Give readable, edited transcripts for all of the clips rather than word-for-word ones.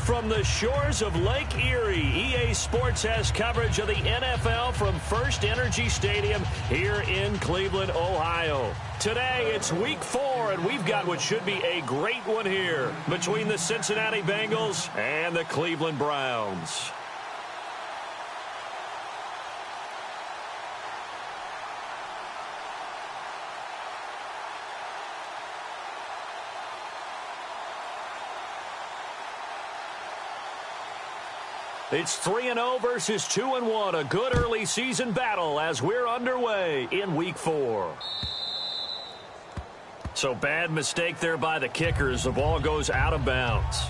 from the shores of Lake Erie, EA Sports has coverage of the NFL from First Energy Stadium here in Cleveland, Ohio. Today, it's Week 4, and we've got what should be a great one here between the Cincinnati Bengals and the Cleveland Browns. It's 3-0 versus 2-1, a good early season battle as we're underway in Week 4. So bad mistake there by the kickers. The ball goes out of bounds.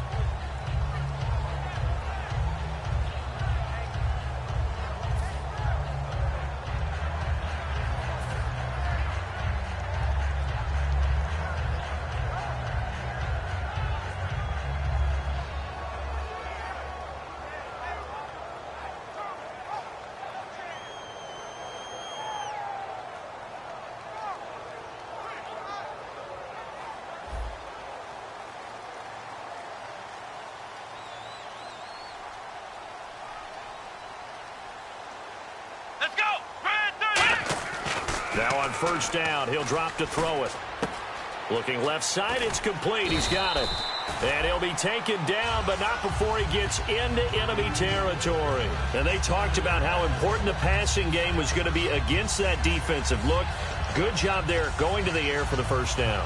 Now on first down, he'll drop to throw it. Looking left side, it's complete. He's got it. And he'll be taken down, but not before he gets into enemy territory. And they talked about how important the passing game was going to be against that defensive look. Good job there going to the air for the first down.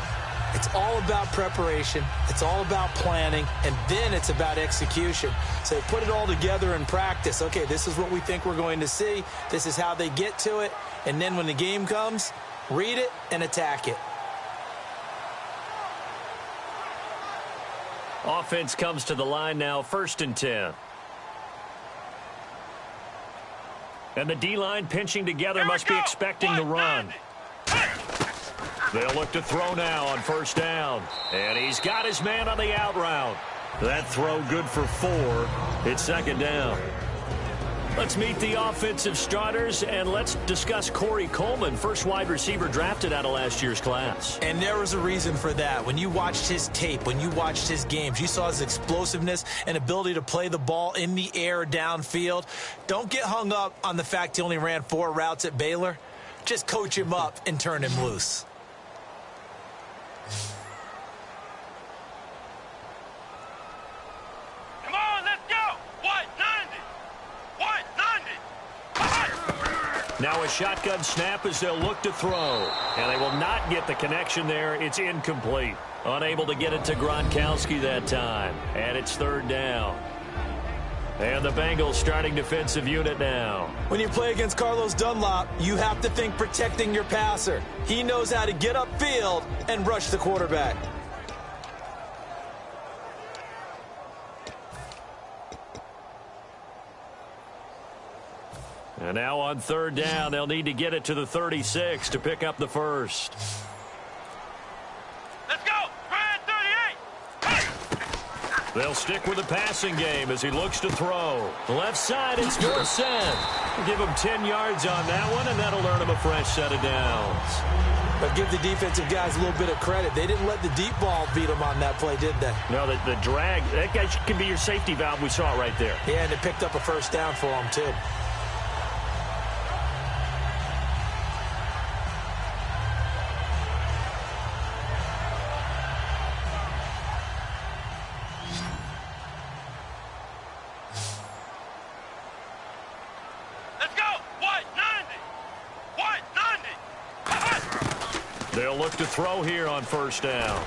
It's all about preparation. It's all about planning. And then it's about execution. So they put it all together in practice. Okay, this is what we think we're going to see. This is how they get to it. And then when the game comes, read it and attack it. Offense comes to the line now, 1st and 10. And the D-line pinching together must be expecting the run. They'll look to throw now on first down. And he's got his man on the out route. That throw good for 4. It's 2nd down. Let's meet the offensive starters, and let's discuss Corey Coleman, first wide receiver drafted out of last year's class. And there was a reason for that. When you watched his tape, when you watched his games, you saw his explosiveness and ability to play the ball in the air downfield. Don't get hung up on the fact he only ran 4 routes at Baylor. Just coach him up and turn him loose. Now a shotgun snap as they'll look to throw. And they will not get the connection there. It's incomplete. Unable to get it to Gronkowski that time. And it's 3rd down. And the Bengals starting defensive unit now. When you play against Carlos Dunlop, you have to think protecting your passer. He knows how to get upfield and rush the quarterback. And now on 3rd down, they'll need to get it to the 36 to pick up the first. Let's go! Brad 38! They'll stick with the passing game as he looks to throw. The left side, it's Dorsett. Give him 10 yards on that one, and that'll earn him a fresh set of downs. But give the defensive guys a little bit of credit. They didn't let the deep ball beat them on that play, did they? No, the drag, that guy can be your safety valve. We saw it right there. Yeah, and it picked up a first down for him, too. They'll look to throw here on first down.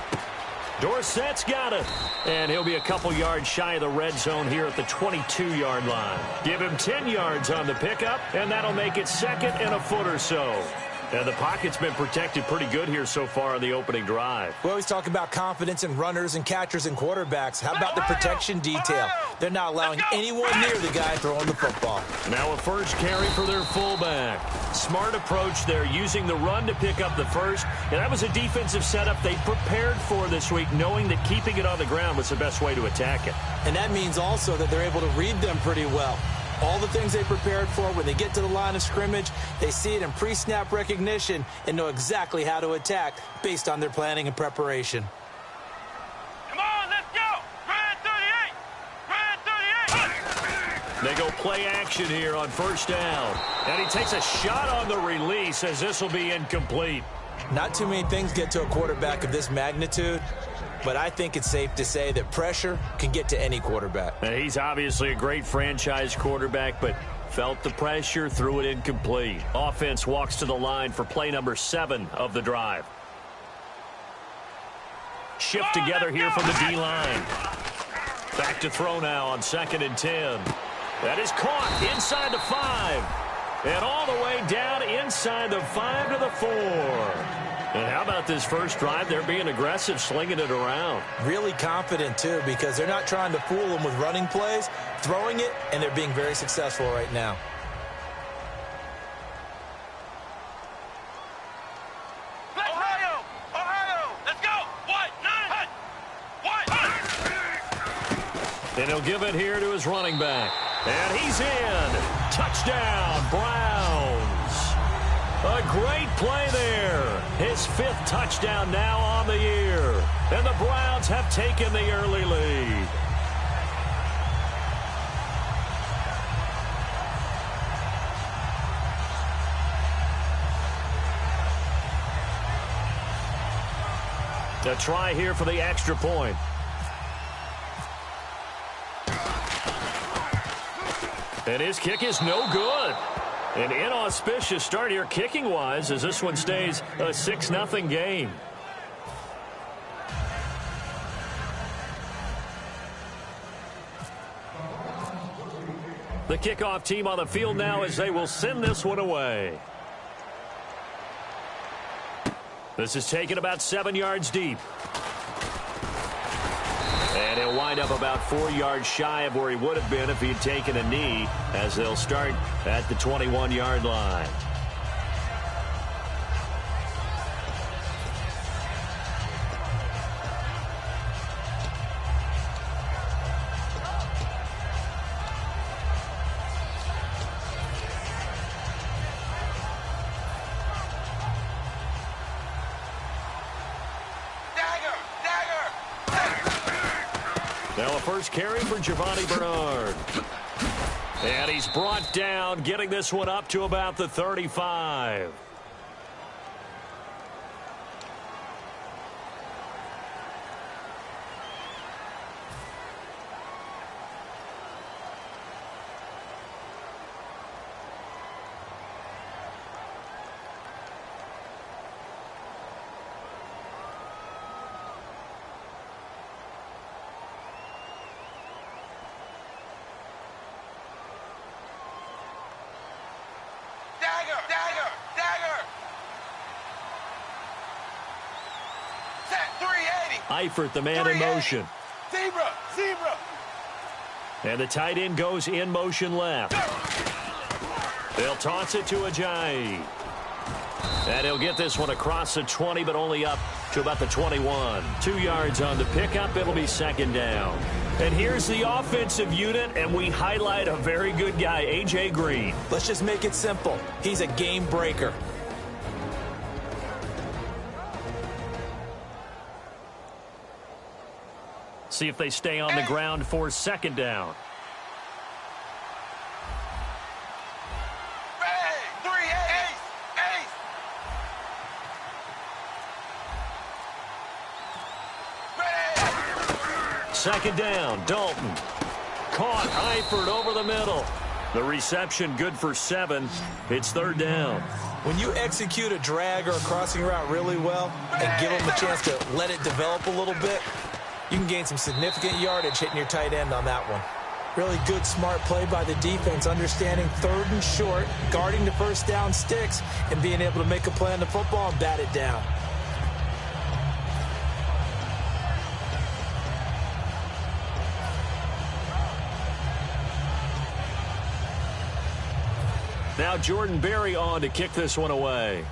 Dorsett's got it. And he'll be a couple yards shy of the red zone here at the 22-yard line. Give him 10 yards on the pickup, and that'll make it 2nd and a foot or so. And the pocket's been protected pretty good here so far on the opening drive. We always talk about confidence in runners and catchers and quarterbacks. How about the protection detail? They're not allowing anyone near the guy throwing the football. Now a first carry for their fullback. Smart approach there, using the run to pick up the first. And that was a defensive setup they prepared for this week, knowing that keeping it on the ground was the best way to attack it. And that means also that they're able to read them pretty well. All the things they prepared for, when they get to the line of scrimmage, they see it in pre-snap recognition and know exactly how to attack based on their planning and preparation. Come on, let's go! Brad 38! Brad They go play action here on first down. And he takes a shot on the release as this will be incomplete. Not too many things get to a quarterback of this magnitude, but I think it's safe to say that pressure can get to any quarterback. He's obviously a great franchise quarterback, but felt the pressure, threw it incomplete. Offense walks to the line for play number 7 of the drive. Shift together here from the D-line. Back to throw now on 2nd and 10. That is caught inside the 5. And all the way down inside the 5 to the 4. And how about this first drive? They're being aggressive, slinging it around. Really confident, too, because they're not trying to fool them with running plays, throwing it, and they're being very successful right now. And he'll give it here to his running back. And he's in. Touchdown, Browns. A great play there. His 5th touchdown now on the year. And the Browns have taken the early lead. A try here for the extra point. And his kick is no good. An inauspicious start here kicking-wise as this one stays a 6-0 game. The kickoff team on the field now as they will send this one away. This is taken about 7 yards deep. And he'll wind up about 4 yards shy of where he would have been if he had taken a knee, as they'll start at the 21-yard line. Now a first carry for Giovanni Bernard. And he's brought down, getting this one up to about the 35. Eifert, the man in motion. Zebra! And the tight end goes in motion left. They'll toss it to Ajayi. And he'll get this one across the 20, but only up to about the 21. 2 yards on the pickup. It'll be 2nd down. And here's the offensive unit, and we highlight a very good guy, A.J. Green. Let's just make it simple. He's a game breaker. See if they stay on the ground for 2nd down. Second down, Dalton. Caught, Eifert over the middle. The reception good for 7. It's 3rd down. When you execute a drag or a crossing route really well and give them a chance to let it develop a little bit, you can gain some significant yardage hitting your tight end on that one. Really good, smart play by the defense, understanding 3rd and short, guarding the first down sticks, and being able to make a play on the football and bat it down. Now Jordan Berry on to kick this one away.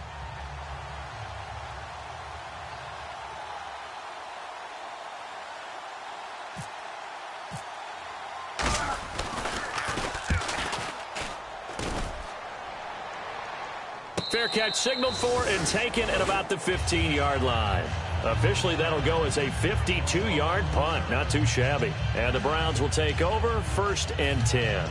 Fair catch signaled for and taken at about the 15-yard line. Officially, that'll go as a 52-yard punt. Not too shabby. And the Browns will take over 1st and 10.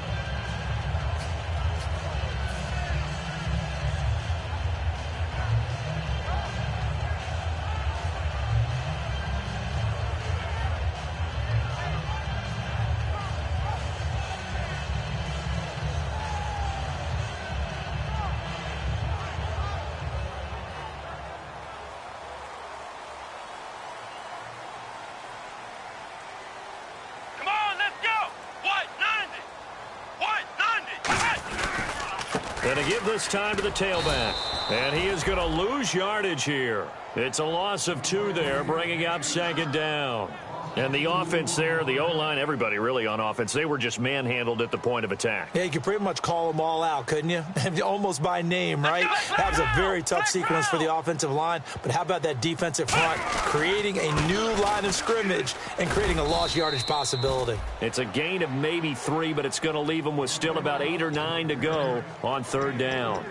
And to give this time to the tailback. And he is going to lose yardage here. It's a loss of 2 there, bringing up 2nd down. And the offense there, the O-line, everybody really on offense, they were just manhandled at the point of attack. Yeah, you could pretty much call them all out, couldn't you? Almost by name, right? That was a very tough sequence for the offensive line. But how about that defensive front creating a new line of scrimmage and creating a lost yardage possibility? It's a gain of maybe 3, but it's going to leave them with still about 8 or 9 to go on 3rd down.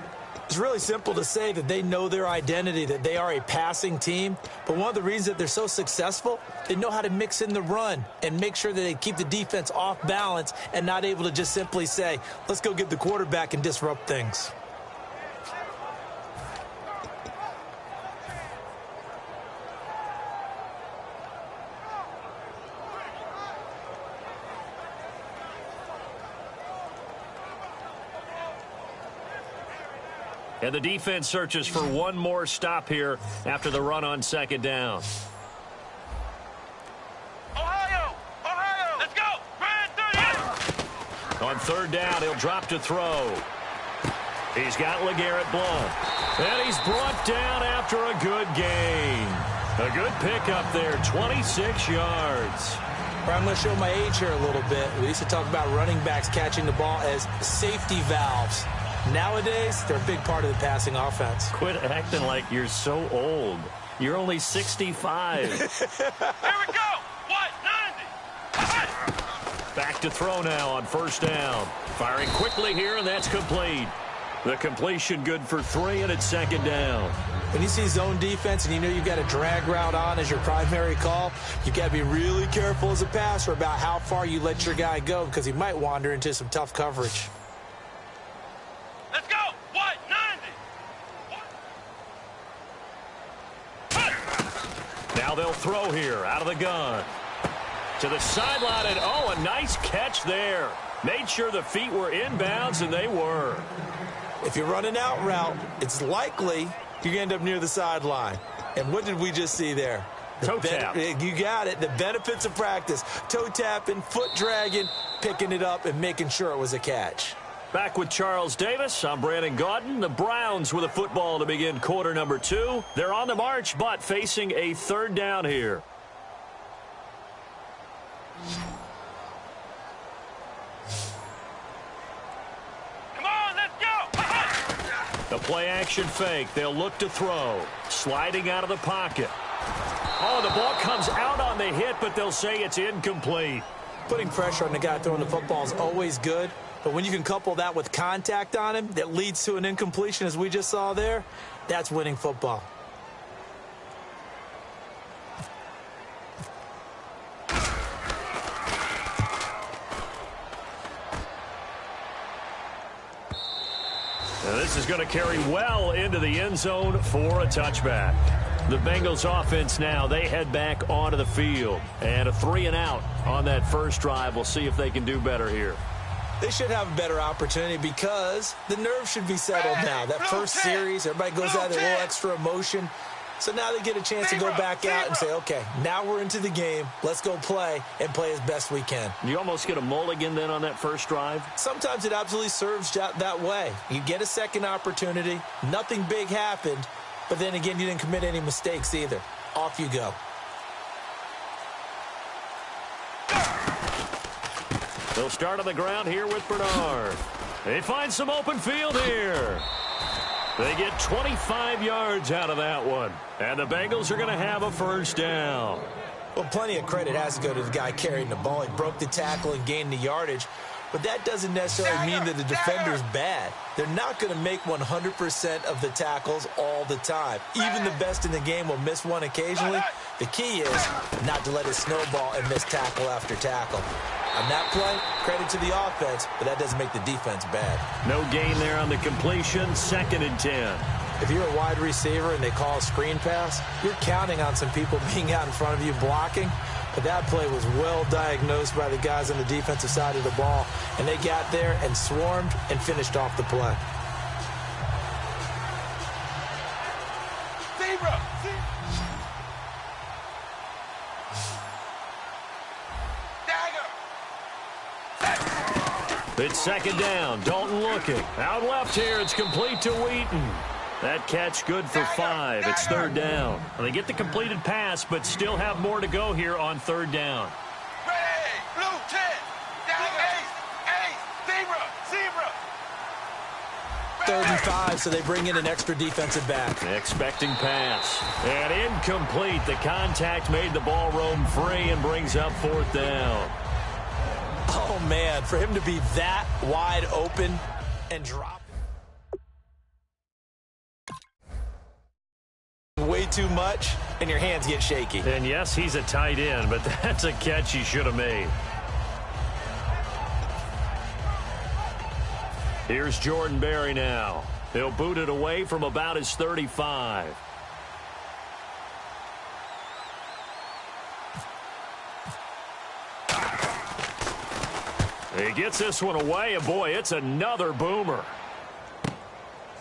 It's really simple to say that they know their identity, that they are a passing team. But one of the reasons that they're so successful, they know how to mix in the run and make sure that they keep the defense off balance and not able to just simply say, let's go get the quarterback and disrupt things. And the defense searches for one more stop here after the run on 2nd down. Ohio! Let's go! Brand 38! On 3rd down, he'll drop to throw. He's got LeGarrette Blount. And he's brought down after a good gain. A good pickup there, 26 yards. I'm going to show my age here a little bit. We used to talk about running backs catching the ball as safety valves. Nowadays, they're a big part of the passing offense. Quit acting like you're so old. You're only 65. Here we go! 190! Back to throw now on 1st down. Firing quickly here, and that's complete. The completion good for 3, and it's 2nd down. When you see zone defense and you know you've got a drag route on as your primary call, you've got to be really careful as a passer about how far you let your guy go because he might wander into some tough coverage. Let's go! 190! Now they'll throw here out of the gun. To the sideline, and oh, a nice catch there. Made sure the feet were inbounds, and they were. If you run an out route, it's likely you end up near the sideline. And what did we just see there? Toe tap. You got it. The benefits of practice. Toe tapping, foot dragging, picking it up, and making sure it was a catch. Back with Charles Davis, I'm Brandon Gaudin. The Browns with a football to begin quarter number 2. They're on the march, but facing a 3rd down here. Come on, let's go! The play action fake. They'll look to throw. Sliding out of the pocket. Oh, the ball comes out on the hit, but they'll say it's incomplete. Putting pressure on the guy throwing the football is always good. But when you can couple that with contact on him that leads to an incompletion, as we just saw there, that's winning football. And this is going to carry well into the end zone for a touchback. The Bengals offense now, they head back onto the field. And a 3-and-out on that first drive. We'll see if they can do better here. They should have a better opportunity because the nerves should be settled now. That first series, everybody goes out with a little extra emotion. So now they get a chance to go back out and say, okay, now we're into the game. Let's go play and play as best we can. You almost get a mulligan then on that first drive? Sometimes it absolutely serves that way. You get a second opportunity. Nothing big happened. But then again, you didn't commit any mistakes either. Off you go. They'll start on the ground here with Bernard. They find some open field here. They get 25 yards out of that one. And the Bengals are going to have a 1st down. Well, plenty of credit has to go to the guy carrying the ball. He broke the tackle and gained the yardage. But that doesn't necessarily mean that the defender's bad. They're not going to make 100% of the tackles all the time. Even the best in the game will miss one occasionally. The key is not to let it snowball and miss tackle after tackle. On that play, credit to the offense, but that doesn't make the defense bad. No gain there on the completion, 2nd and 10. If you're a wide receiver and they call a screen pass, you're counting on some people being out in front of you blocking. But that play was well diagnosed by the guys on the defensive side of the ball. And they got there and swarmed and finished off the play. Zebra! Dagger! It's second down. Dalton looking. Out left here. It's complete to Wheaton. That catch good for 5. It's third down. Well, they get the completed pass, but still have more to go here on third down. Red, blue, 10. Down, ace, zebra. 3rd and 5, so they bring in an extra defensive back. Expecting pass. And incomplete. The contact made the ball roam free and brings up 4th down. Oh, man, for him to be that wide open and drop way too much, and your hands get shaky. And yes, he's a tight end, but that's a catch he should have made. Here's Jordan Berry now. He'll boot it away from about his 35. He gets this one away, and boy, it's another boomer.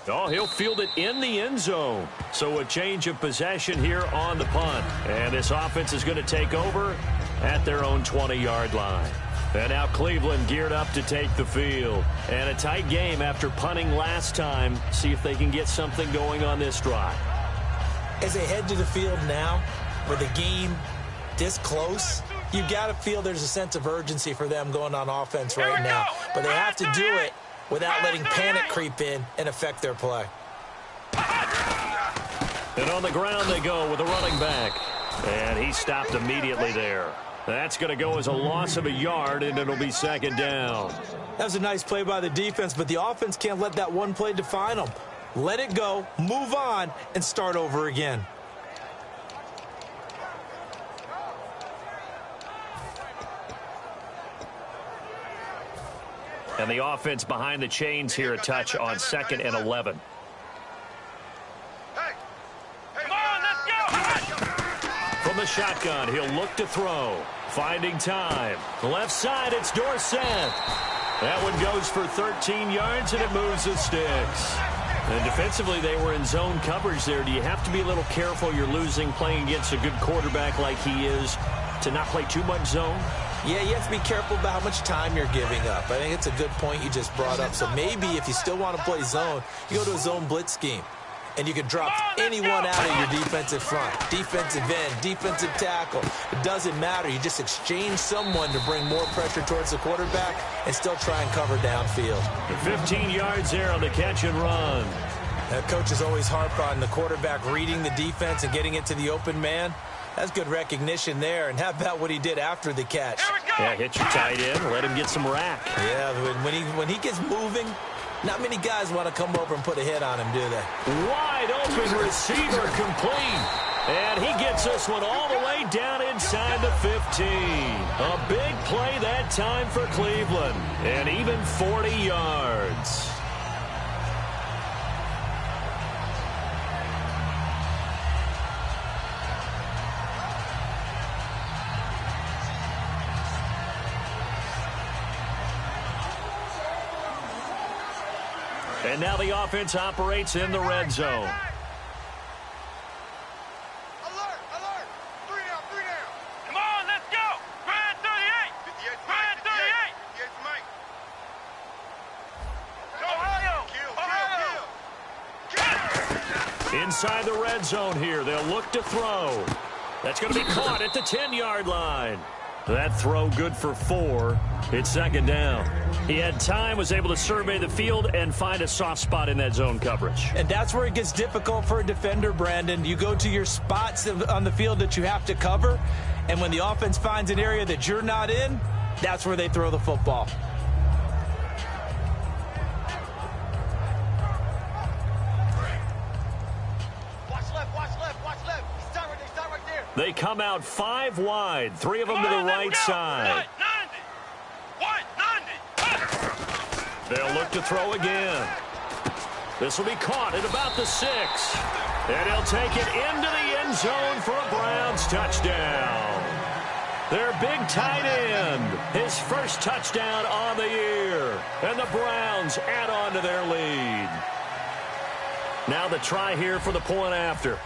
Oh, he'll field it in the end zone. So a change of possession here on the punt. And this offense is going to take over at their own 20-yard line. And now Cleveland geared up to take the field. And a tight game after punting last time. See if they can get something going on this drive. As they head to the field now, with the game this close, you got to feel there's a sense of urgency for them going on offense right now. But they have to do it without letting panic creep in and affect their play. And on the ground they go with a running back. And he stopped immediately there. That's going to go as a loss of a yard, and it'll be second down. That was a nice play by the defense, but the offense can't let that one play define them. Let it go, move on, and start over again. And the offense behind the chains here a touch on 2nd and 11. Come on, let's go. From the shotgun, he'll look to throw. Finding time. Left side, it's Dorsett. That one goes for 13 yards, and it moves the sticks. And defensively, they were in zone coverage there. Do you have to be a little careful? You're losing playing against a good quarterback like he is to not play too much zone? Yeah, you have to be careful about how much time you're giving up. I think it's a good point you just brought up. So maybe if you still want to play zone, you go to a zone blitz scheme. And you can drop anyone out of your defensive front. Defensive end, defensive tackle. It doesn't matter. You just exchange someone to bring more pressure towards the quarterback and still try and cover downfield. 15 yards there on the catch and run. Coaches always harp on the quarterback reading the defense and getting it to the open man. That's good recognition there. And how about what he did after the catch? Yeah, hit your tight end. Let him get some rack. Yeah, when he gets moving, not many guys want to come over and put a hit on him, do they? Wide open receiver complete. And he gets this one all the way down inside the 15. A big play that time for Cleveland. And even 40 yards. And now the offense operates in the red zone. Alert, alert. 3 down. Come on, let's go. Grand 38. 58 Mike. Ohio. Inside the red zone here. They'll look to throw. That's going to be caught at the 10-yard line. That throw good for 4. It's second down. He had time, was able to survey the field and find a soft spot in that zone coverage. And that's where it gets difficult for a defender, Brandon. You go to your spots on the field that you have to cover, and when the offense finds an area that you're not in, that's where they throw the football. They come out 5 wide, 3 of them to the right side. They'll look to throw again. This will be caught at about the 6. And he'll take it into the end zone for a Browns touchdown. Their big tight end, his first touchdown on the year. And the Browns add on to their lead. Now the try here for the point after.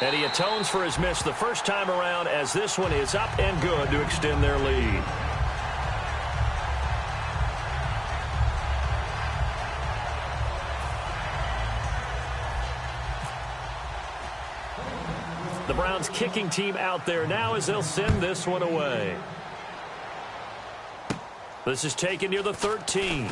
And he atones for his miss the first time around as this one is up and good to extend their lead. The Browns kicking team out there now as they'll send this one away. This is taken near the 13.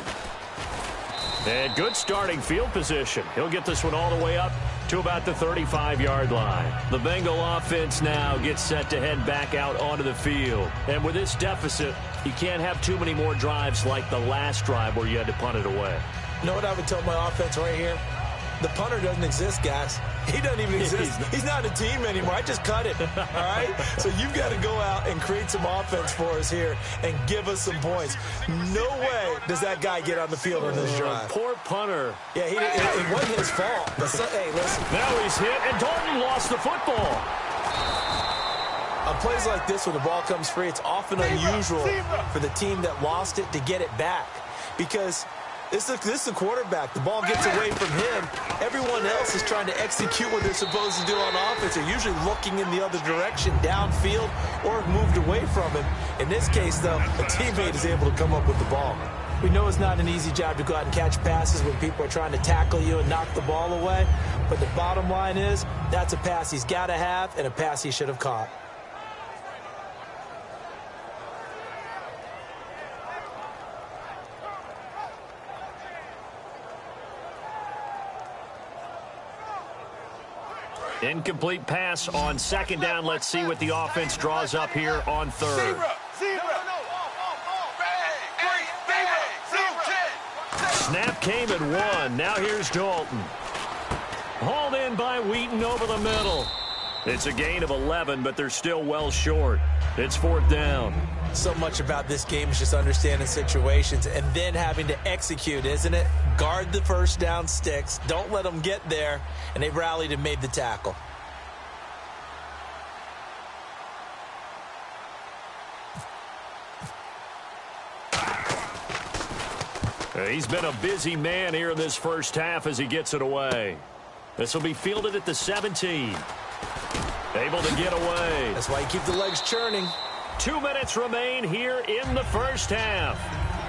And good starting field position. He'll get this one all the way up to about the 35-yard line. The Bengal offense now gets set to head back out onto the field. And with this deficit, you can't have too many more drives like the last drive where you had to punt it away. You know what I would tell my offense right here? The punter doesn't exist, guys. He doesn't even exist. He's not a team anymore. I just cut it, all right? So you've got to go out and create some offense for us here and give us some points. No way does that guy get on the field on this drive. Poor punter. Yeah, it wasn't his fault. But hey, listen. Now he's hit, and Dalton lost the football. On plays like this, when the ball comes free, it's often unusual for the team that lost it to get it back because this is the quarterback. The ball gets away from him. Everyone else is trying to execute what they're supposed to do on offense. They're usually looking in the other direction, downfield, or moved away from him. In this case, though, a teammate is able to come up with the ball. We know it's not an easy job to go out and catch passes when people are trying to tackle you and knock the ball away. But the bottom line is, that's a pass he's got to have and a pass he should have caught. Incomplete pass on second down. Let's see what the offense draws up here on third. Snap came at one. Now here's Dalton. Hauled in by Wheaton over the middle. It's a gain of 11, but they're still well short. It's fourth down. So much about this game is just understanding situations and then having to execute, isn't it? Guard the first down sticks. Don't let them get there. And they rallied and made the tackle. He's been a busy man here in this first half as he gets it away. This will be fielded at the 17. Able to get away. That's why you keep the legs churning. 2 minutes remain here in the first half.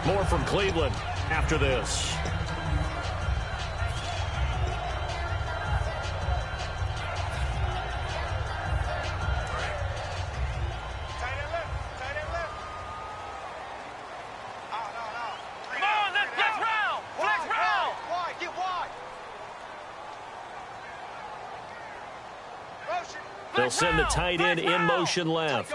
More from Cleveland after this. They'll send the tight end in motion left.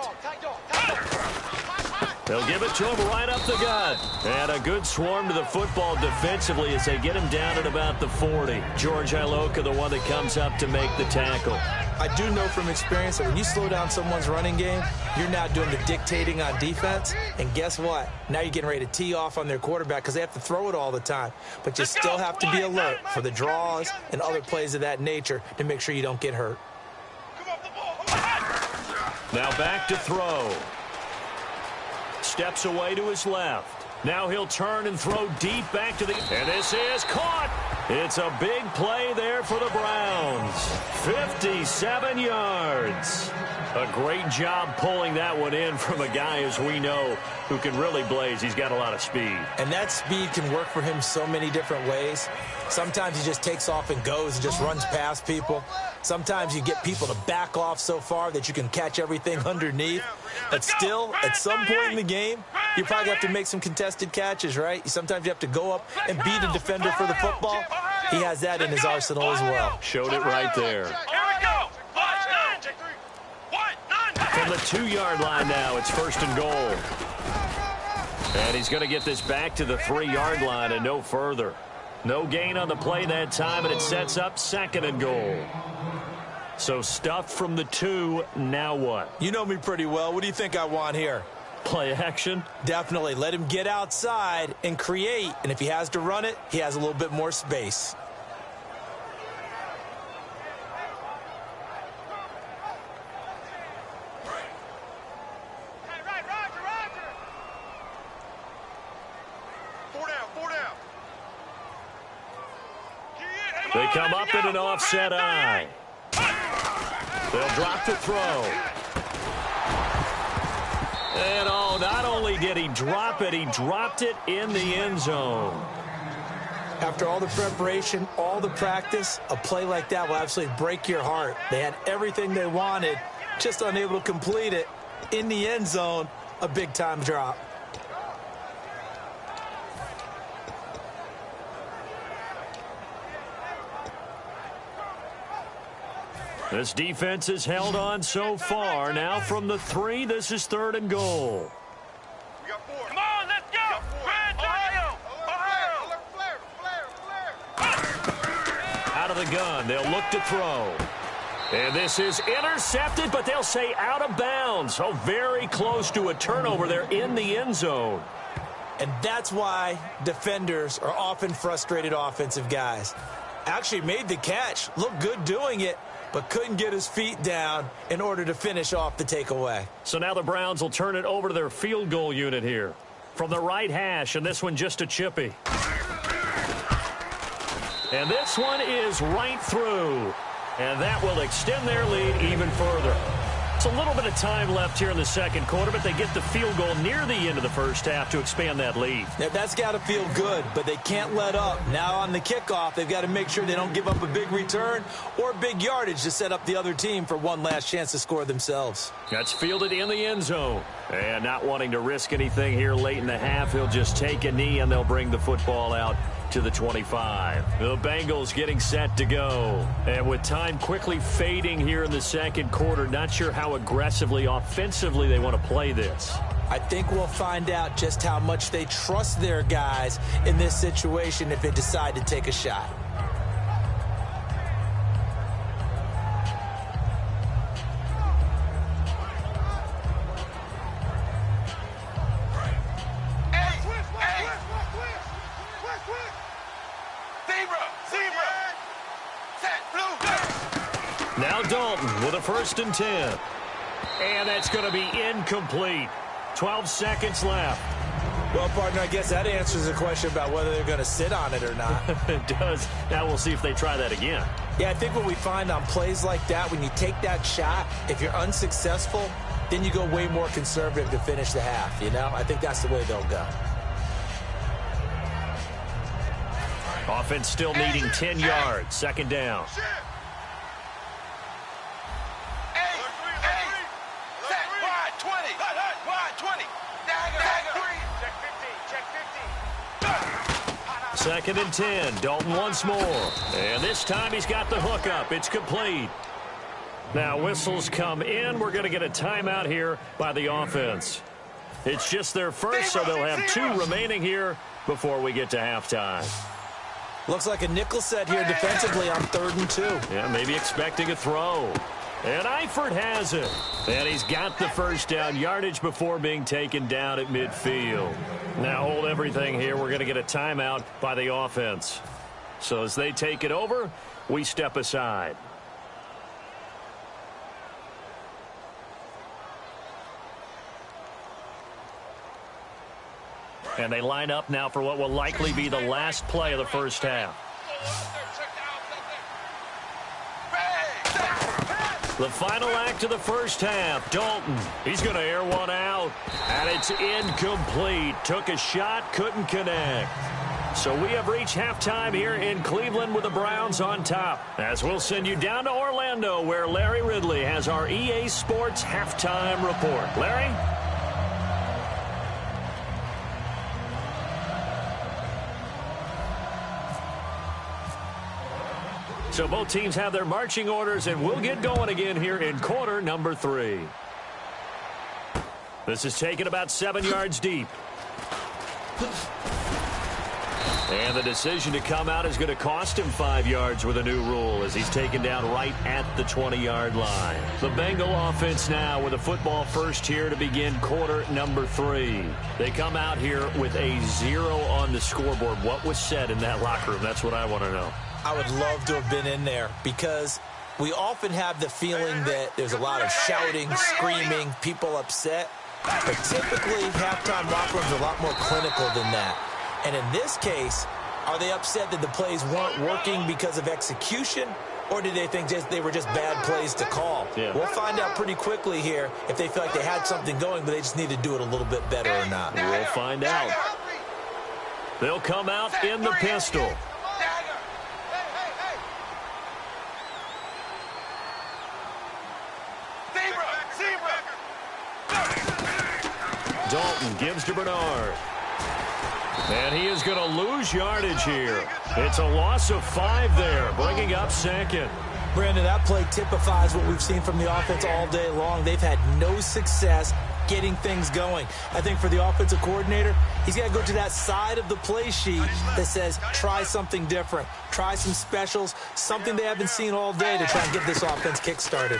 They'll give it to him right up the gut. And a good swarm to the football defensively as they get him down at about the 40. George Iloka, the one that comes up to make the tackle. I do know from experience that when you slow down someone's running game, you're now doing the dictating on defense. And guess what? Now you're getting ready to tee off on their quarterback because they have to throw it all the time. But you still have to be alert for the draws and other plays of that nature to make sure you don't get hurt. Now back to throw. Steps away to his left. Now he'll turn and throw deep back to the... And this is caught. It's a big play there for the Browns. 57 yards. A great job pulling that one in from a guy, as we know, who can really blaze. He's got a lot of speed. And that speed can work for him so many different ways. Sometimes he just takes off and goes and just runs past people. Sometimes you get people to back off so far that you can catch everything underneath. But still, at some point in the game, you probably have to make some contested catches, right? Sometimes you have to go up and beat a defender for the football. He has that in his arsenal as well. Showed it right there. From the 2-yard line now, it's first and goal. And he's going to get this back to the 3-yard line and no further. No gain on the play that time, and it sets up second and goal. So stuffed from the 2, now what? You know me pretty well. What do you think I want here? Play action? Definitely. Let him get outside and create. And if he has to run it, he has a little bit more space. They come up in an offset eye. They'll drop the throw. And oh, not only did he drop it, he dropped it in the end zone. After all the preparation, all the practice, a play like that will absolutely break your heart. They had everything they wanted, just unable to complete it. In the end zone, a big-time drop. This defense has held on so far. Now from the 3, this is 3rd and goal. We got 4. Come on, let's go. Ohio. Out of the gun, they'll look to throw. And this is intercepted, but they'll say out of bounds. So very close to a turnover there in the end zone. And that's why defenders are often frustrated offensive guys. Actually made the catch, looked good doing it, but couldn't get his feet down in order to finish off the takeaway. So now the Browns will turn it over to their field goal unit here. From the right hash, and this one just a chippy. And this one is right through. And that will extend their lead even further. It's a little bit of time left here in the second quarter, but they get the field goal near the end of the first half to expand that lead. Yeah, that's got to feel good, but they can't let up. Now on the kickoff, they've got to make sure they don't give up a big return or big yardage to set up the other team for one last chance to score themselves. That's fielded in the end zone. And not wanting to risk anything here late in the half, he'll just take a knee and they'll bring the football out to the 25. The Bengals getting set to go. And with time quickly fading here in the second quarter, not sure how aggressively, offensively they want to play this. I think we'll find out just how much they trust their guys in this situation if they decide to take a shot. Now Dalton with a 1st and 10. And that's going to be incomplete. 12 seconds left. Well, partner, I guess that answers the question about whether they're going to sit on it or not. It does. Now we'll see if they try that again. Yeah, I think what we find on plays like that, when you take that shot, if you're unsuccessful, then you go way more conservative to finish the half, you know? I think that's the way they'll go. Offense still needing 10 yards. 2nd down. Second and 10. Dalton once more. And this time he's got the hook up. It's complete. Now whistles come in. We're going to get a timeout here by the offense. It's just their first, so they'll have 2 remaining here before we get to halftime. Looks like a nickel set here defensively on 3rd and 2. Yeah, maybe expecting a throw. And Eifert has it. And he's got the first down yardage before being taken down at midfield. Now hold everything here. We're going to get a timeout by the offense. So as they take it over, we step aside. And they line up now for what will likely be the last play of the first half. The final act of the first half. Dalton, he's going to air one out. And it's incomplete. Took a shot, couldn't connect. So we have reached halftime here in Cleveland with the Browns on top. As we'll send you down to Orlando, where Larry Ridley has our EA Sports halftime report. Larry? So both teams have their marching orders, and we'll get going again here in quarter number 3. This is taken about 7 yards deep. And the decision to come out is going to cost him 5 yards with a new rule as he's taken down right at the 20-yard line. The Bengal offense now with a football first here to begin quarter number 3. They come out here with a 0 on the scoreboard. What was said in that locker room? That's what I want to know. I would love to have been in there because we often have the feeling that there's a lot of shouting, screaming, people upset. But typically, halftime locker rooms are a lot more clinical than that. And in this case, are they upset that the plays weren't working because of execution? Or did they think they were just bad plays to call? Yeah. We'll find out pretty quickly here if they feel like they had something going, but they just need to do it a little bit better or not. We'll find out. They'll come out in the pistol. Dalton gives to Bernard. And he is going to lose yardage here. It's a loss of 5 there, bringing up second. Brandon, that play typifies what we've seen from the offense all day long. They've had no success getting things going. I think for the offensive coordinator, he's got to go to that side of the play sheet that says, try something different. Try some specials, something they haven't seen all day to try and get this offense kick-started.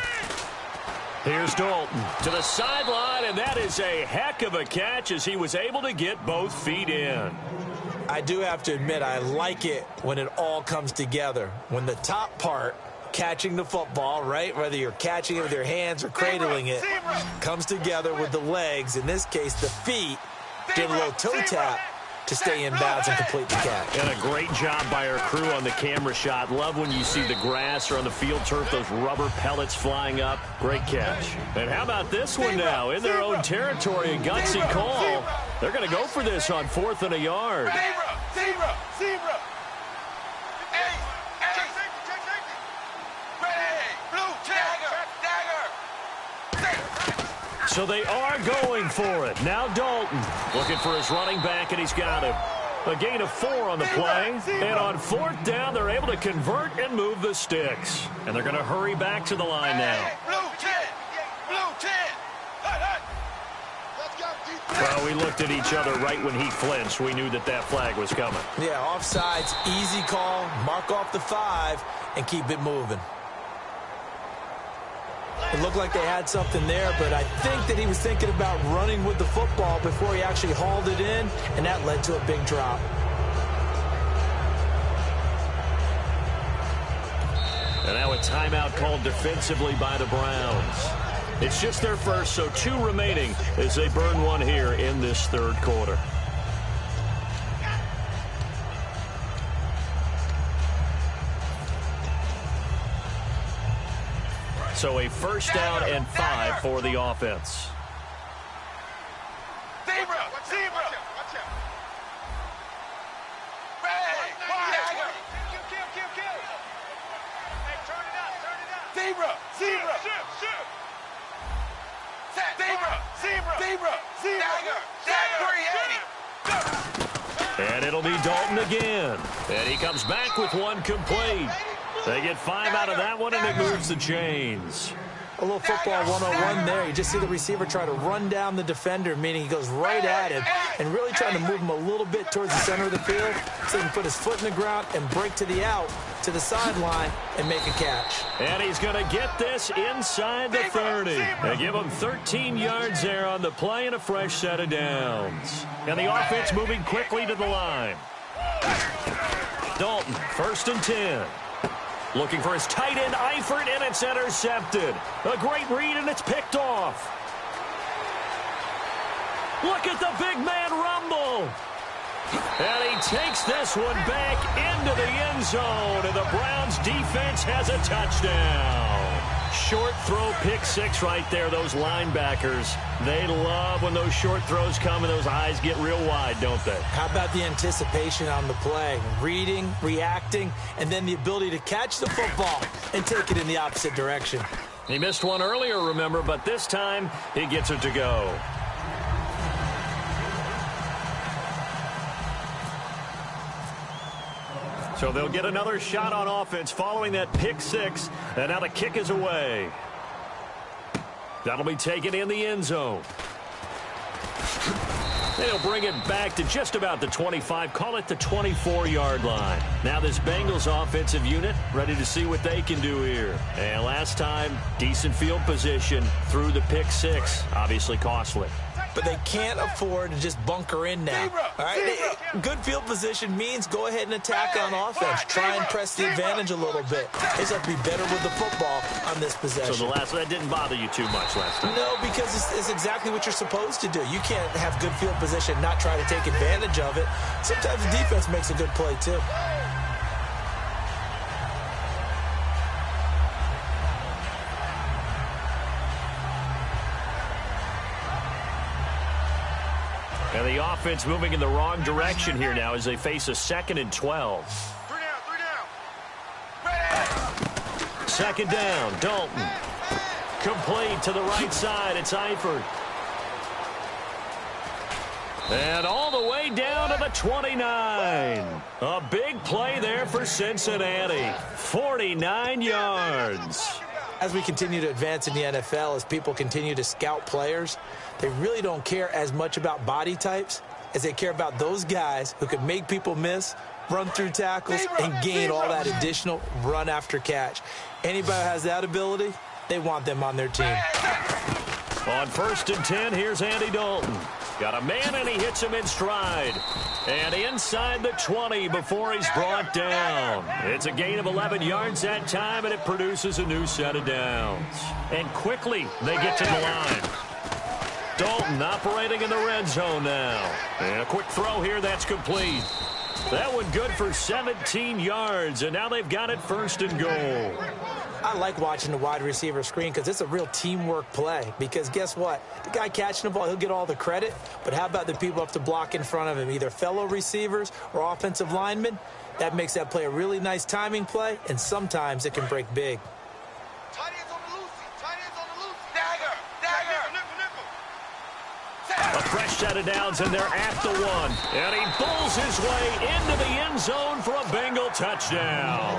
Here's Dalton to the sideline, and that is a heck of a catch as he was able to get both feet in. I do have to admit, I like it when it all comes together. When the top part, catching the football, right, whether you're catching it with your hands or cradling it, comes together with the legs, in this case the feet, did a little toe tap to stay in bounds and complete the catch. And a great job by our crew on the camera shot. Love when you see the grass or on the field turf, those rubber pellets flying up. Great catch. And how about this one now? In their own territory, a gutsy call. They're going to go for this on 4th and a yard. Zebra. So they are going for it. Now Dalton looking for his running back, and he's got him. A gain of 4 on the play. And on 4th down, they're able to convert and move the sticks. And they're going to hurry back to the line now. Well, we looked at each other right when he flinched. We knew that that flag was coming. Yeah, offsides, easy call, mark off the 5, and keep it moving. It looked like they had something there, but I think that he was thinking about running with the football before he actually hauled it in, and that led to a big drop. And now a timeout called defensively by the Browns. It's just their first, so 2 remaining as they burn one here in this 3rd quarter. So a 1st down and 5 for the offense. Zebra. And it'll be Dalton again. And he comes back with 1 complete. They get 5 out of that one, and it moves the chains. A little football 101 there. You just see the receiver try to run down the defender, meaning he goes right at him and really trying to move him a little bit towards the center of the field so he can put his foot in the ground and break to the out, to the sideline, and make a catch. And he's going to get this inside the 30. They give him 13 yards there on the play and a fresh set of downs. And the offense moving quickly to the line. Dalton, 1st and 10. Looking for his tight end, Eifert, and it's intercepted. A great read, and it's picked off. Look at the big man rumble. And he takes this one back into the end zone, and the Browns defense has a touchdown. Short throw, pick 6 right there. Those linebackers, they love when those short throws come and those eyes get real wide, don't they? How about the anticipation on the play? Reading, reacting, and then the ability to catch the football and take it in the opposite direction. He missed one earlier, remember, but this time he gets it to go. So they'll get another shot on offense following that pick 6, and now the kick is away. That'll be taken in the end zone. They'll bring it back to just about the 25, call it the 24-yard line. Now this Bengals offensive unit ready to see what they can do here. And last time, decent field position through the pick 6, obviously costly. But they can't afford to just bunker in now. All right? Good field position means go ahead and attack on offense. Try and press the advantage a little bit. They just have to be better with the football on this possession. So that didn't bother you too much last time? No, because it's exactly what you're supposed to do. You can't have good field position, not try to take advantage of it. Sometimes the defense makes a good play, too. And the offense moving in the wrong direction here now as they face a 2nd and 12. 3 down. Ready. Second down, Dalton. Complete to the right side. It's Eifert. And all the way down to the 29. A big play there for Cincinnati. 49 yards. As we continue to advance in the NFL, as people continue to scout players, they really don't care as much about body types as they care about those guys who can make people miss, run through tackles, and gain all that additional run after catch. Anybody who has that ability, they want them on their team. On 1st and 10, here's Andy Dalton. Got a man, and he hits him in stride. And inside the 20 before he's brought down. It's a gain of 11 yards that time, and it produces a new set of downs. And quickly, they get to the line. Dalton operating in the red zone now. And a quick throw here that's complete. That one good for 17 yards, and now they've got it 1st and goal. I like watching the wide receiver screen because it's a real teamwork play. Because guess what? The guy catching the ball, he'll get all the credit. But how about the people up to block in front of him, either fellow receivers or offensive linemen? That makes that play a really nice timing play, and sometimes it can break big. Tight ends on the loose. Tight ends on the loose. Dagger. Nickel. A fresh set of downs, and they're at the 1. And he pulls his way into the end zone for a Bengal touchdown.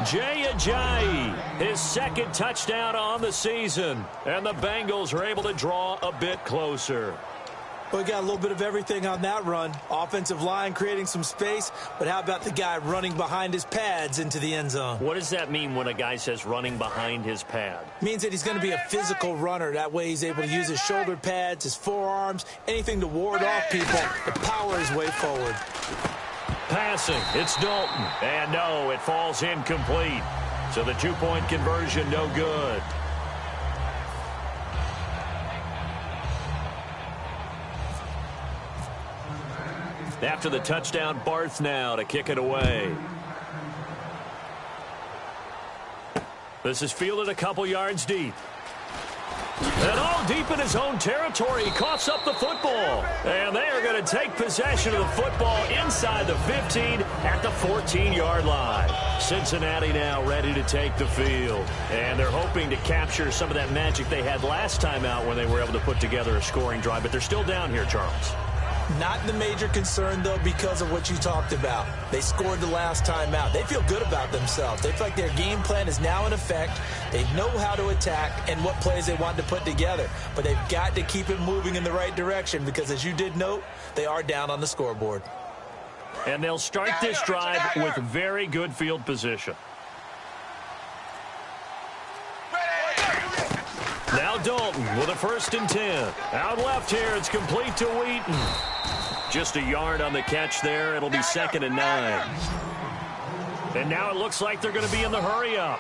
Jay Ajayi, his 2nd touchdown on the season. And the Bengals are able to draw a bit closer. We got a little bit of everything on that run. Offensive line creating some space, but how about the guy running behind his pads into the end zone? What does that mean when a guy says running behind his pad? Means that he's going to be a physical runner. That way he's able to use his shoulder pads, his forearms, anything to ward off people, to power his way forward. Passing, it's Dalton. And no, it falls incomplete. So the 2-point conversion, no good. After the touchdown, Barth now to kick it away. This is fielded a couple yards deep. And all deep in his own territory, he coughs up the football. And they are going to take possession of the football inside the 15 at the 14-yard line. Cincinnati now ready to take the field. And they're hoping to capture some of that magic they had last time out when they were able to put together a scoring drive. But they're still down here, Charles. Not the major concern, though, because of what you talked about. They scored the last time out. They feel good about themselves. They feel like their game plan is now in effect. They know how to attack and what plays they want to put together. But they've got to keep it moving in the right direction because, as you did note, they are down on the scoreboard. And they'll start this drive with very good field position. Now Dalton with a 1st and 10. Out left here, it's complete to Wheaton. Just a yard on the catch there. It'll be 2nd and 9. And now it looks like they're going to be in the hurry-up.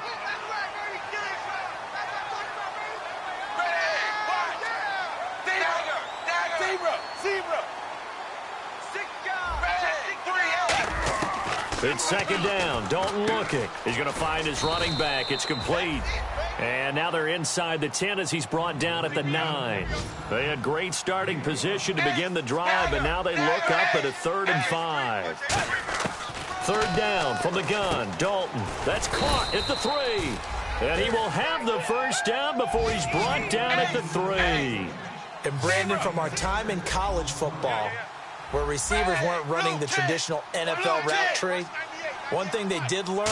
It's 2nd down. Dalton looking. He's going to find his running back. It's complete. And now they're inside the 10 as he's brought down at the 9. They had great starting position to begin the drive, but now they look up at a 3rd and 5. 3rd down from the gun. Dalton. That's caught at the 3. And he will have the 1st down before he's brought down at the 3. And Brandon, from our time in college football, where receivers weren't running the traditional NFL route tree, one thing they did learn,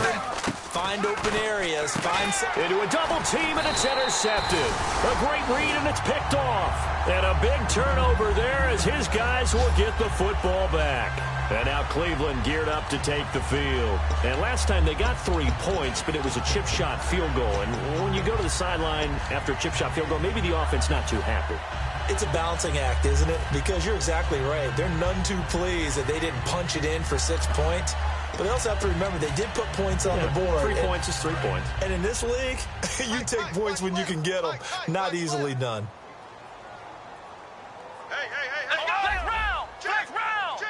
find open areas, into a double team, and it's intercepted. A great read, and it's picked off. And a big turnover there as his guys will get the football back. And now Cleveland geared up to take the field. And last time they got 3 points, but it was a chip shot field goal. And when you go to the sideline after a chip shot field goal, maybe the offense not too happy. It's a balancing act, isn't it? Because you're exactly right. They're none too pleased that they didn't punch it in for 6 points. But they also have to remember they did put points on the board. 3 points is 3 points. And in this league, you take points when you can get them. Not easily done. Hey. Let's go. Check round.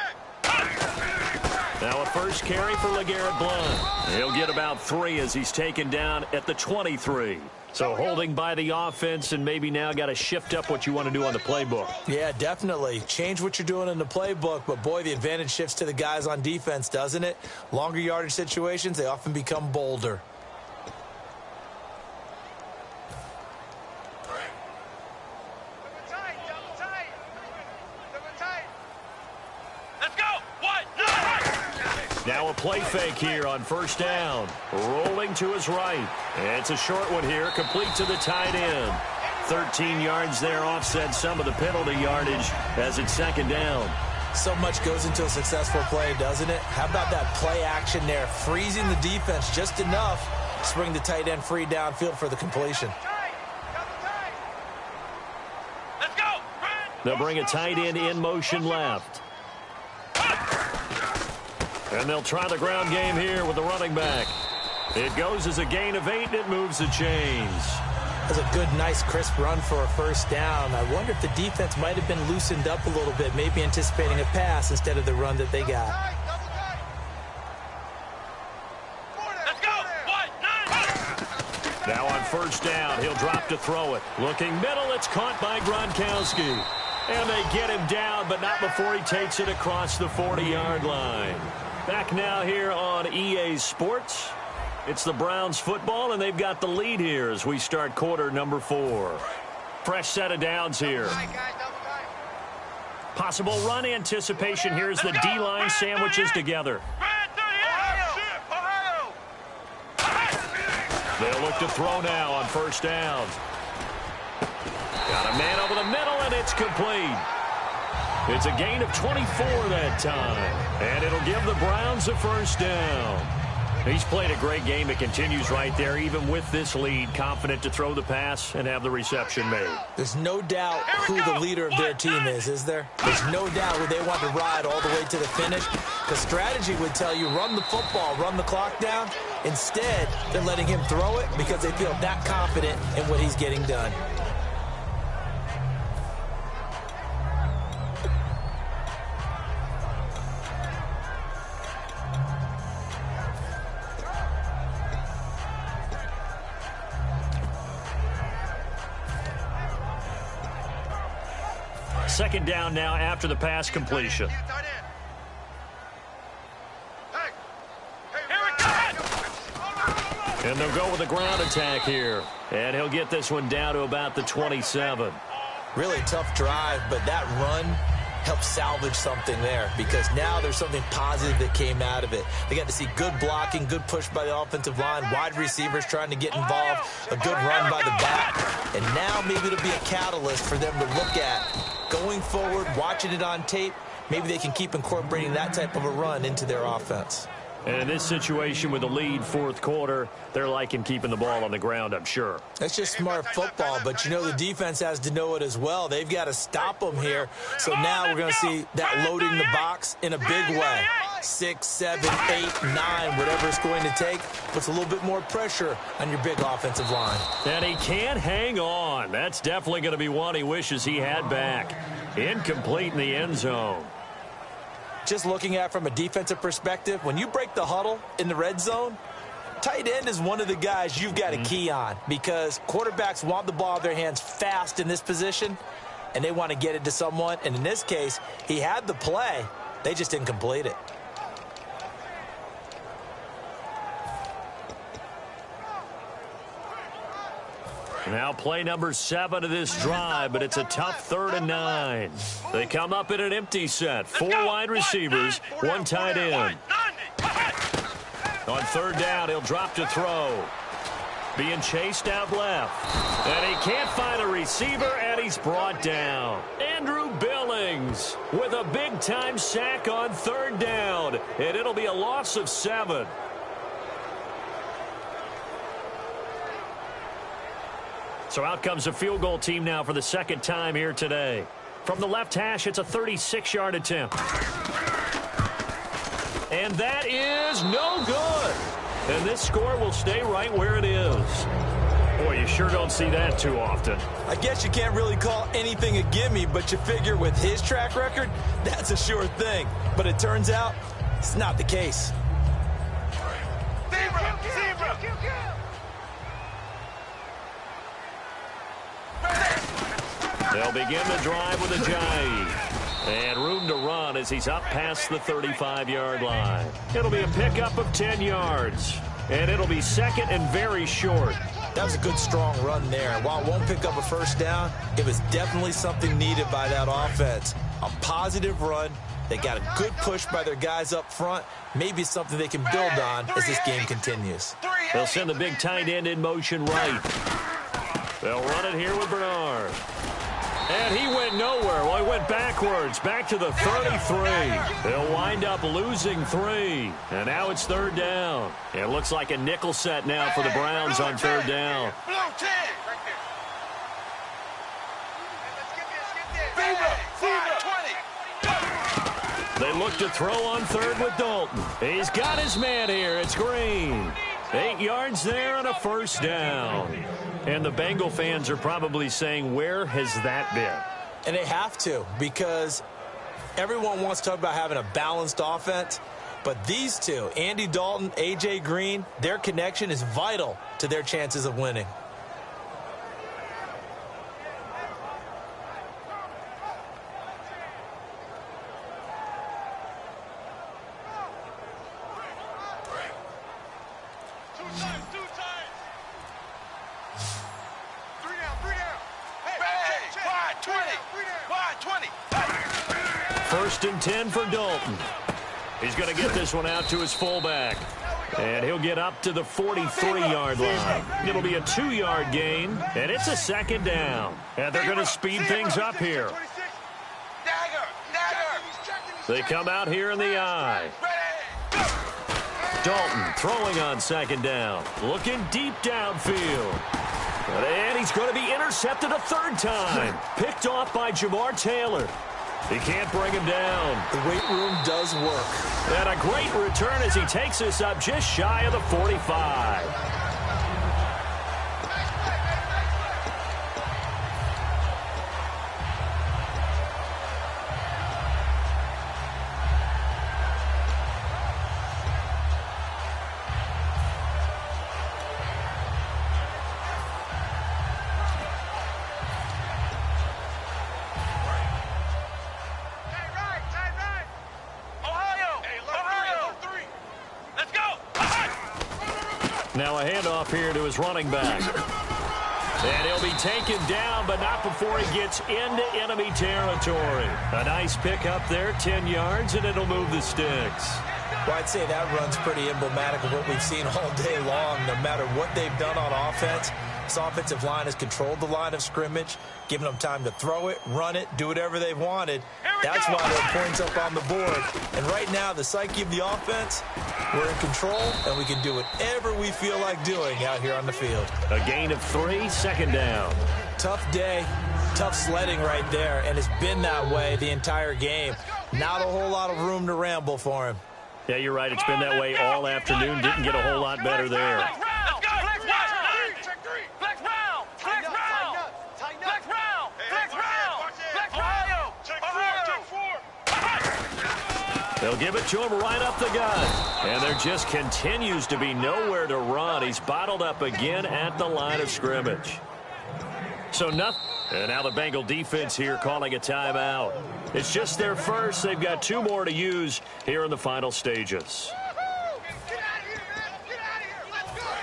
Now a first carry for LeGarrette Blount. He'll get about 3 as he's taken down at the 23. So holding by the offense, and maybe now got to shift up what you want to do on the playbook. Yeah, definitely. Change what you're doing in the playbook, but boy, the advantage shifts to the guys on defense, doesn't it? Longer yardage situations, they often become bolder. Now a play fake here on first down. Rolling to his right. It's a short one here, complete to the tight end. 13 yards there, offset some of the penalty yardage as it's second down. So much goes into a successful play, doesn't it? How about that play action there, freezing the defense just enough to bring the tight end free downfield for the completion. Let's go. They'll bring a tight end in motion left. And they'll try the ground game here with the running back. It goes as a gain of 8, and it moves the chains. That's a good, nice, crisp run for a first down. I wonder if the defense might have been loosened up a little bit, maybe anticipating a pass instead of the run that they got. Let's go. Now on first down, he'll drop to throw it. Looking middle, it's caught by Gronkowski. And they get him down, but not before he takes it across the 40-yard line. Back now here on EA Sports. It's the Browns football, and they've got the lead here as we start quarter number 4. Fresh set of downs here. Possible run anticipation here as the D-line sandwiches together. They'll look to throw now on first down. Got a man over the middle, and it's complete. It's a gain of 24 that time, and it'll give the Browns a first down. He's played a great game. It continues right there, even with this lead, confident to throw the pass and have the reception made. There's no doubt who the leader of their team is there? There's no doubt who they want to ride all the way to the finish. The strategy would tell you run the football, run the clock down. Instead, they're letting him throw it because they feel that confident in what he's getting done. Second down now after the pass completion. And they'll go with a ground attack here. And he'll get this one down to about the 27. Really tough drive, but that run helps salvage something there because now there's something positive that came out of it. They got to see good blocking, good push by the offensive line, wide receivers trying to get involved, a good run by the back, and now maybe it'll be a catalyst for them to look at going forward, watching it on tape. Maybe they can keep incorporating that type of a run into their offense. And in this situation with the lead fourth quarter, they're liking keeping the ball on the ground, I'm sure. That's just smart football, but you know the defense has to know it as well. They've got to stop them here. So now we're going to see that loading the box in a big way. 6, 7, 8, 9, whatever it's going to take, puts a little bit more pressure on your big offensive line. And he can't hang on. That's definitely going to be one he wishes he had back. Incomplete in the end zone. Just looking at it from a defensive perspective, when you break the huddle in the red zone, tight end is one of the guys you've got to key on because quarterbacks want the ball in their hands fast in this position, and they want to get it to someone. And in this case, he had the play. They just didn't complete it. Now play number 7 of this drive, but it's a tough 3rd and 9. They come up in an empty set. 4 wide receivers, 1 tight end. On 3rd down, he'll drop to throw. Being chased out left. And he can't find a receiver, and he's brought down. Andrew Billings with a big-time sack on 3rd down. And it'll be a loss of 7. So out comes a field goal team now for the second time here today. From the left hash, it's a 36-yard attempt. And that is no good. And this score will stay right where it is. Boy, you sure don't see that too often. I guess you can't really call anything a gimme, but you figure with his track record, that's a sure thing. But it turns out, It's not the case. Zebra! They'll begin the drive with a jive. And room to run as he's up past the 35-yard line. It'll be a pickup of 10 yards. And it'll be second and very short. That was a good, strong run there. While it won't pick up a first down, it was definitely something needed by that offense. A positive run. They got a good push by their guys up front. Maybe something they can build on as this game continues. They'll send the big tight end in motion right. They'll run it here with Bernard. And he went nowhere. Well, he went backwards, back to the 33. They'll wind up losing 3. And now it's third down. It looks like a nickel set now for the Browns on third down. Blue 10. They look to throw on third with Dalton. He's got his man here. It's Green. 8 yards there and a first down. And the Bengal fans are probably saying, where has that been? And they have to, because everyone wants to talk about having a balanced offense. But these two, Andy Dalton, A.J. Green, their connection is vital to their chances of winning. First and 10 for Dalton. He's going to get this one out to his fullback. And he'll get up to the 43-yard line. It'll be a 2-yard gain, and it's a second down. And they're going to speed things up here. They come out here in the I. Dalton throwing on second down. Looking deep downfield. And he's going to be intercepted a third time. Picked off by Jamar Taylor. He can't bring him down. The weight room does work. And a great return as he takes us up just shy of the 45. Now a handoff here to his running back. And he'll be taken down, but not before he gets into enemy territory. A nice pickup there, 10 yards, and it'll move the sticks. Well, I'd say that run's pretty emblematic of what we've seen all day long. No matter what they've done on offense, this offensive line has controlled the line of scrimmage, given them time to throw it, run it, do whatever they've wanted. That's why they're points up on the board. And right now, the psyche of the offense, we're in control, and we can do whatever we feel like doing out here on the field. A gain of 3, second down. Tough day, tough sledding right there, and it's been that way the entire game. Not a whole lot of room to ramble for him. Yeah, you're right. It's been that way all afternoon. Didn't get a whole lot better there. They'll give it to him right up the gut. And there just continues to be nowhere to run. He's bottled up again at the line of scrimmage. So nothing. And now the Bengal defense here calling a timeout. It's just their first. They've got 2 more to use here in the final stages.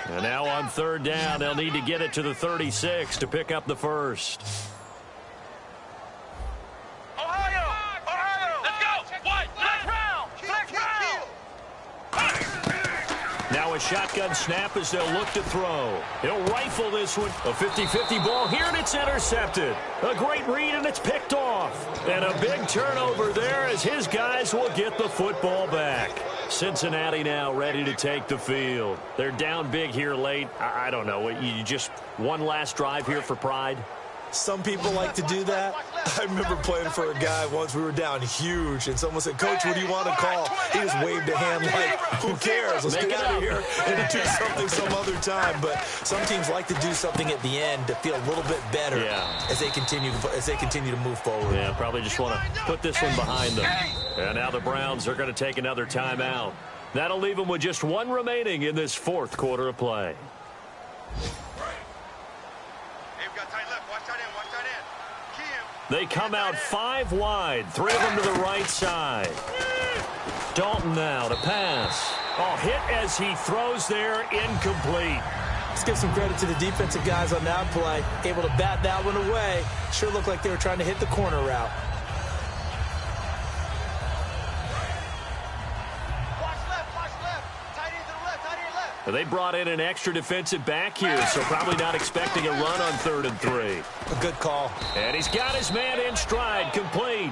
And now on third down, they'll need to get it to the 36 to pick up the first. Now a shotgun snap as they'll look to throw. He'll rifle this one. A 50-50 ball here, and it's intercepted. A great read, and it's picked off. And a big turnover there as his guys will get the football back. Cincinnati now ready to take the field. They're down big here late. I don't know. You just one last drive here for pride? Some people like to do that. I remember playing for a guy once. We were down huge, and someone said, "Coach, what do you want to call?" He just waved a hand like, "Who cares? Let's get out of here and do something some other time." But some teams like to do something at the end to feel a little bit better as they continue to move forward. Yeah, probably just want to put this one behind them. And now the Browns are going to take another timeout. That'll leave them with just one remaining in this fourth quarter of play. They come out 5 wide, 3 of them to the right side. Dalton now to pass. Oh, hit as he throws there, incomplete. Let's give some credit to the defensive guys on that play. Able to bat that one away. Sure looked like they were trying to hit the corner route. They brought in an extra defensive back here, so probably not expecting a run on 3rd and 3. A good call. And he's got his man in stride, complete.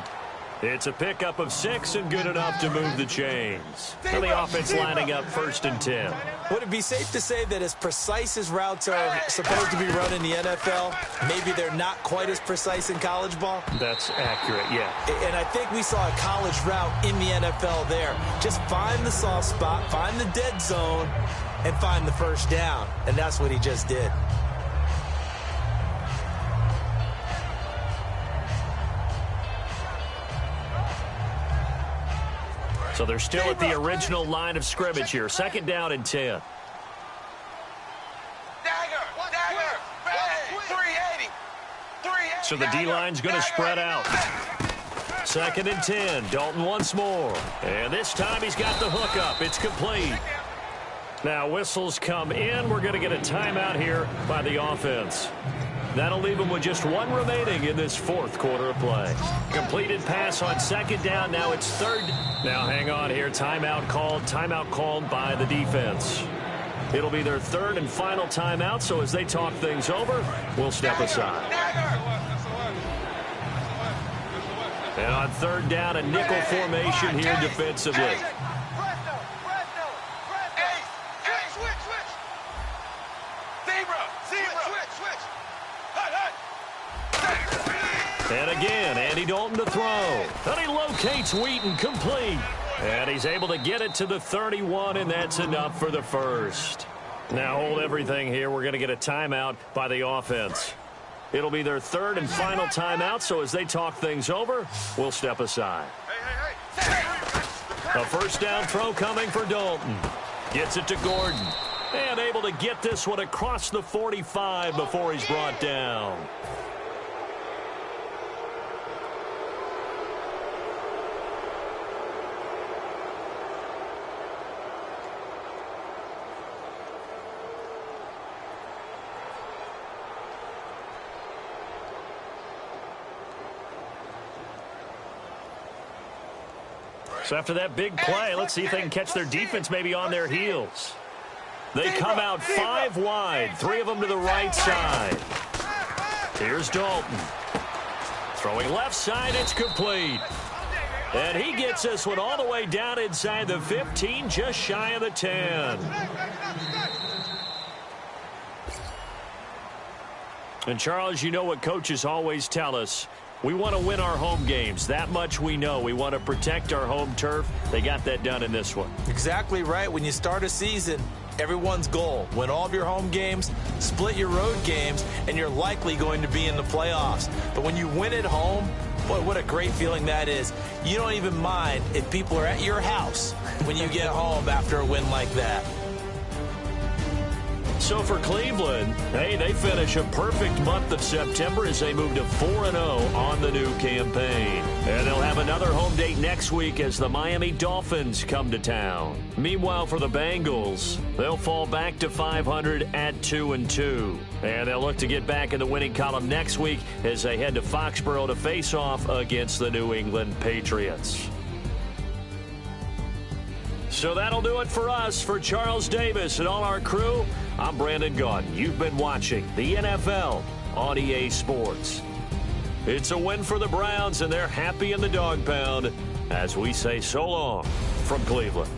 It's a pickup of 6 and good enough to move the chains. And the offense lining up 1st and 10. Would it be safe to say that as precise as routes are supposed to be run in the NFL, maybe they're not quite as precise in college ball? That's accurate, yeah. And I think we saw a college route in the NFL there. Just find the soft spot, find the dead zone, and find the first down. And that's what he just did. So they're still at the original line of scrimmage here. 2nd down and 10. So the D-line's going to spread out. 2nd and 10. Dalton once more. And this time he's got the hook up. It's complete. Now whistles come in. We're going to get a timeout here by the offense. That'll leave them with just 1 remaining in this 4th quarter of play. Completed pass on 2nd down. Now it's 3rd. Now hang on here. Timeout called by the defense. It'll be their 3rd and final timeout, so as they talk things over, we'll step aside. And on 3rd down, a nickel formation here defensively. And again, Andy Dalton to throw. And he locates Wheaton, complete. And he's able to get it to the 31, and that's enough for the first. Now hold everything here. We're going to get a timeout by the offense. It'll be their 3rd and final timeout, so as they talk things over, we'll step aside. A 1st down throw coming for Dalton. Gets it to Gordon. And able to get this one across the 45 before he's brought down. So after that big play, let's see if they can catch their defense maybe on their heels. They come out 5 wide, 3 of them to the right side. Here's Dalton. Throwing left side, it's complete. And he gets this one all the way down inside the 15, just shy of the 10. And Charles, you know what coaches always tell us. We want to win our home games. That much we know. We want to protect our home turf. They got that done in this one. Exactly right. When you start a season, everyone's goal, win all of your home games, split your road games, and you're likely going to be in the playoffs. But when you win at home, boy, what a great feeling that is. You don't even mind if people are at your house when you get home after a win like that. So for Cleveland, hey, they finish a perfect month of September as they move to 4-0 on the new campaign. And they'll have another home date next week as the Miami Dolphins come to town. Meanwhile, for the Bengals, they'll fall back to 500 at 2-2. And they'll look to get back in the winning column next week as they head to Foxborough to face off against the New England Patriots. So that'll do it for us. For Charles Davis and all our crew, I'm Brandon Gaudin. You've been watching the NFL on EA Sports. It's a win for the Browns, and they're happy in the dog pound as we say so long from Cleveland.